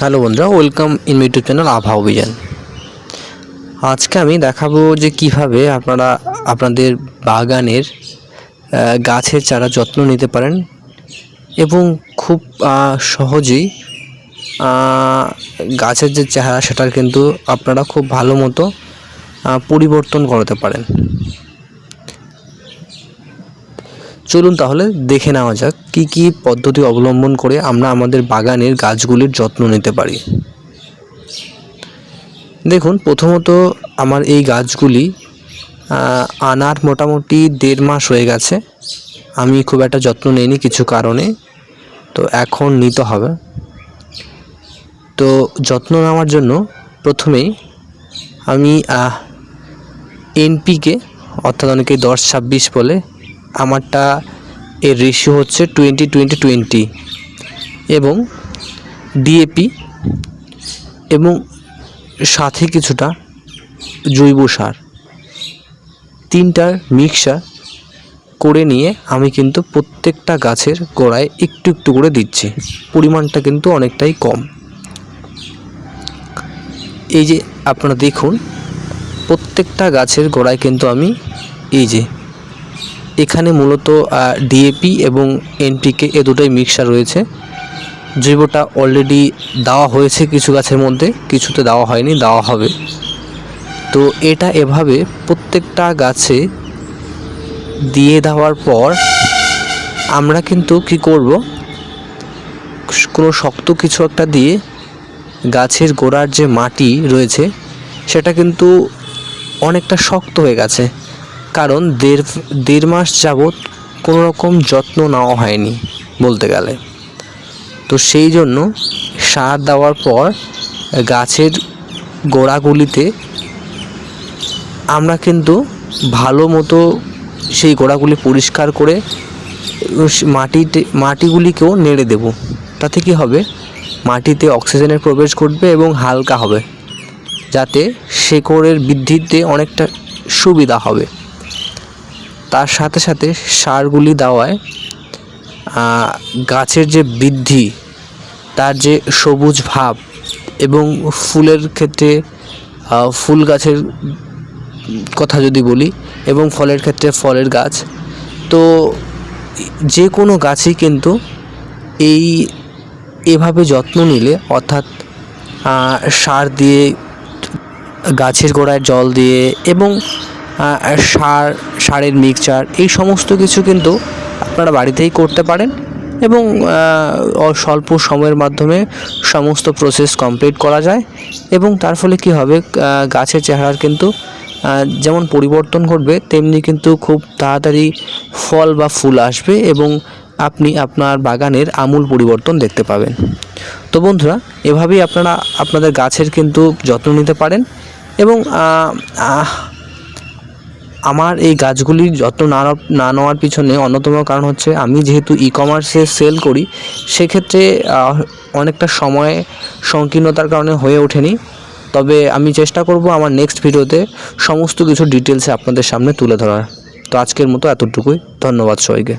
Hello বন্ধুরা, welcome in my YouTube channel আভা অভিযান। আজকে আমি দেখাবো যে কিভাবে আপনারা আপনাদের বাগানের গাছের চারা যত্ন নিতে পারেন এবং খুব সহজেই গাছের যে চেহারা সেটার কিন্তু আপনারা খুব ভালো মতো পরিবর্তন করতে পারেন। চলুন তাহলে দেখে নেওয়া যাক কী কী পদ্ধতি অবলম্বন করে আমরা আমাদের বাগানের গাছগুলির যত্ন নিতে পারি। দেখুন, প্রথমত আমার এই গাছগুলি আনার মোটামুটি 1.5 মাস হয়ে গেছে। আমি খুব একটা যত্ন নিইনি কিছু কারণে, তো এখন নিতে হবে। তো যত্ন নেওয়ার জন্য প্রথমেই আমি এনপিকে অর্থাৎ অনেকে 10-26 বলে, আমারটা এর রেশিও হচ্ছে 20-20-20 এবং ডিএপি এবং সাথে কিছুটা জৈব সার, 3টার মিক্সচার করে নিয়ে আমি কিন্তু প্রত্যেকটা গাছের গোড়ায় একটু একটু করে দিচ্ছি। পরিমাণটা কিন্তু অনেকটাই কম। এই যে আপনারা দেখুন, প্রত্যেকটা গাছের গোড়ায় কিন্তু আমি এই যে এখানে মূলত ডিএপি এবং এনপিকে এ দুটোই মিক্সচার রয়েছে। জৈবটা অলরেডি দেওয়া হয়েছে কিছু গাছের মধ্যে, কিছুতে দেওয়া হয়নি, দেওয়া হবে। তো এটা এভাবে প্রত্যেকটা গাছে দিয়ে দেওয়ার পর আমরা কিন্তু কি করব, কোনো শক্ত কিছু একটা দিয়ে গাছের গোড়ার যে মাটি রয়েছে সেটা কিন্তু অনেকটা শক্ত হয়ে গেছে, কারণ দেড় মাস যাবৎ কোনো রকম যত্ন নেওয়া হয়নি বলতে গেলে। তো সেই জন্য সার দেওয়ার পর গাছের গোড়াগুলিতে আমরা কিন্তু ভালো মতো সেই গোড়াগুলি পরিষ্কার করে মাটিগুলিকেও নেড়ে দেব। তাতে কি হবে, মাটিতে অক্সিজেনের প্রবেশ ঘটবে এবং হালকা হবে, যাতে শেকড়ের বৃদ্ধিতে অনেকটা সুবিধা হবে। তার সাথে সাথে সারগুলি দেওয়ায় গাছের যে বৃদ্ধি, তার যে সবুজ ভাব এবং ফুলের ক্ষেত্রে ফুল গাছের কথা যদি বলি এবং ফলের ক্ষেত্রে ফলের গাছ, তো যে কোনো গাছই কিন্তু এভাবে যত্ন নিলে, অর্থাৎ সার দিয়ে, গাছের গোড়ায় জল দিয়ে এবং সারের মিক্সচার, এই সমস্ত কিছু কিন্তু আপনারা বাড়িতেই করতে পারেন এবং স্বল্প সময়ের মাধ্যমে সমস্ত প্রসেস কমপ্লিট করা যায়। এবং তার ফলে কি হবে, গাছের চেহারার কিন্তু যেমন পরিবর্তন ঘটবে, তেমনি কিন্তু খুব তাড়াতাড়ি ফল বা ফুল আসবে এবং আপনি আপনার বাগানের আমূল পরিবর্তন দেখতে পাবেন। তো বন্ধুরা, এভাবেই আপনারা আপনাদের গাছের কিন্তু যত্ন নিতে পারেন। এবং আমার এই গাছগুলির যত্ন না নেওয়ার পিছনে অন্যতম কারণ হচ্ছে, আমি যেহেতু ই-কমার্সে সেল করি, সেক্ষেত্রে অনেকটা সময় সংকীর্ণতার কারণে হয়ে ওঠেনি। তবে আমি চেষ্টা করব আমার নেক্সট ভিডিওতে সমস্ত কিছু ডিটেলসে আপনাদের সামনে তুলে ধরার। তো আজকের মতো এতটুকুই। ধন্যবাদ সবাইকে।